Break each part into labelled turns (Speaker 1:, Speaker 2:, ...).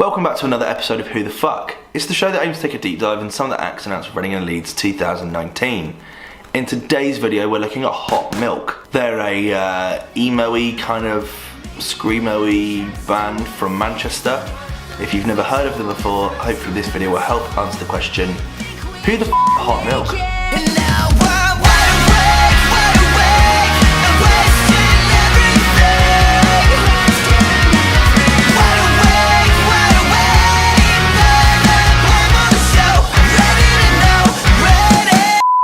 Speaker 1: Welcome back to another episode of Who the Fuck. It's the show that aims to take a deep dive into some of the acts announced for Reading Leeds 2019. In today's video we're looking at Hot Milk. They're a emo-y kind of screamo-y band from Manchester. If you've never heard of them before, hopefully this video will help answer the question, who the f*** Hot Milk?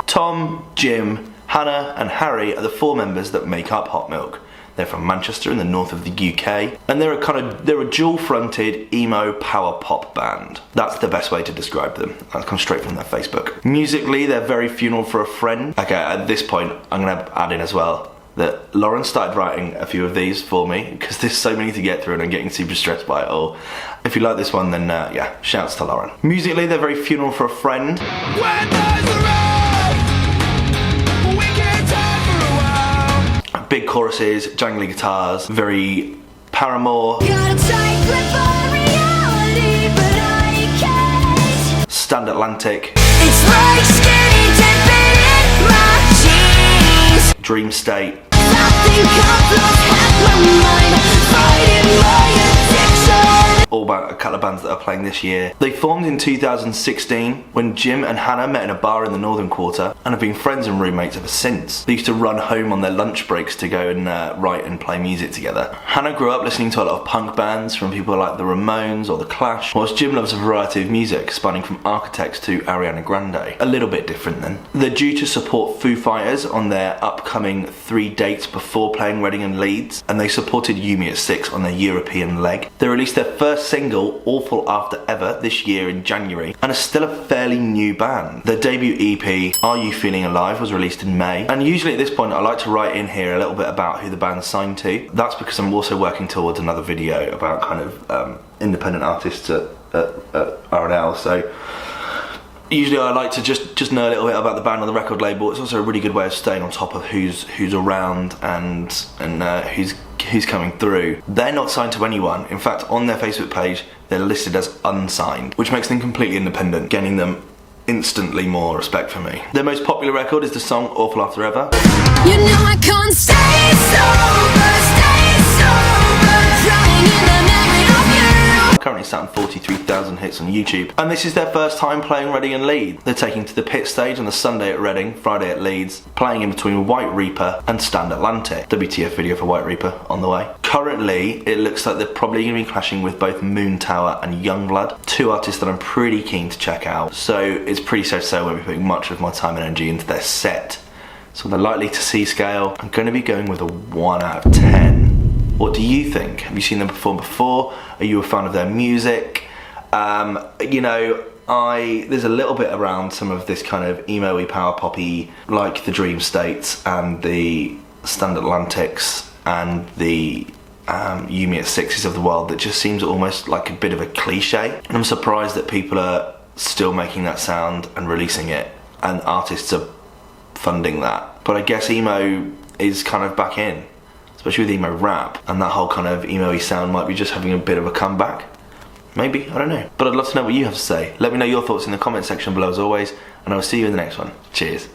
Speaker 1: Tom, Jim, Hannah and Harry are the four members that make up Hot Milk. They're from Manchester in the north of the UK, and they're a dual-fronted emo power pop band. That's the best way to describe them. That comes straight from their Facebook. Musically, they're very Funeral for a Friend. Okay, at this point, I'm gonna add in as well that Lauren started writing a few of these for me because there's so many to get through and I'm getting super stressed by it all. If you like this one, then yeah, shouts to Lauren. Musically, they're very Funeral for a Friend. Big choruses, jangly guitars, very Paramore. Stand Atlantic. It's like skinny dipping in my cheese. Dream State. All about a couple of bands that are playing this year. They formed in 2016 when Jim and Hannah met in a bar in the Northern Quarter and have been friends and roommates ever since. They used to run home on their lunch breaks to go and write and play music together. Hannah grew up listening to a lot of punk bands from people like the Ramones or the Clash, whilst Jim loves a variety of music spanning from Architects to Ariana Grande. A little bit different then. They're due to support Foo Fighters on their upcoming 3 dates before playing Reading and Leeds, and they supported Yumi at 6 on their European leg. They released their first single, Awful After Ever, this year in January, and are still a fairly new band. Their debut EP, Are You Feeling Alive, was released in May, and usually at this point I like to write in here a little bit about who the band's signed to. That's because I'm also working towards another video about kind of independent artists at R&L, so usually I like to just know a little bit about the band on the record label. It's also a really good way of staying on top of who's around and who's coming through. They're not signed to anyone. In fact, on their Facebook page, they're listed as unsigned, which makes them completely independent, getting them instantly more respect for me. Their most popular record is the song Awful After Ever. You know I can't stay sober, crying in the memory of you. Currently sat on 43,000 hits on YouTube, and this is their first time playing Reading and Leeds. They're taking to the pit stage on the Sunday at Reading, Friday at Leeds, playing in between White Reaper and Stand Atlantic. WTF video for White Reaper on the way. Currently, it looks like they're probably going to be clashing with both Moon Tower and Youngblood, two artists that I'm pretty keen to check out. So it's pretty safe to say I won't be putting much of my time and energy into their set. So on the likely to see scale, I'm going to be going with a 1 out of 10. What do you think? Have you seen them perform before? Are you a fan of their music? You know, there's a little bit around some of this kind of emo-y, power poppy, like the Dream States and the Stand Atlantics and the Yumi at 6s of the world that just seems almost like a bit of a cliche. And I'm surprised that people are still making that sound and releasing it, and artists are funding that. But I guess emo is kind of back in, especially with emo rap, and that whole kind of emo-y sound might be just having a bit of a comeback. Maybe, I don't know. But I'd love to know what you have to say. Let me know your thoughts in the comment section below as always, and I will see you in the next one. Cheers.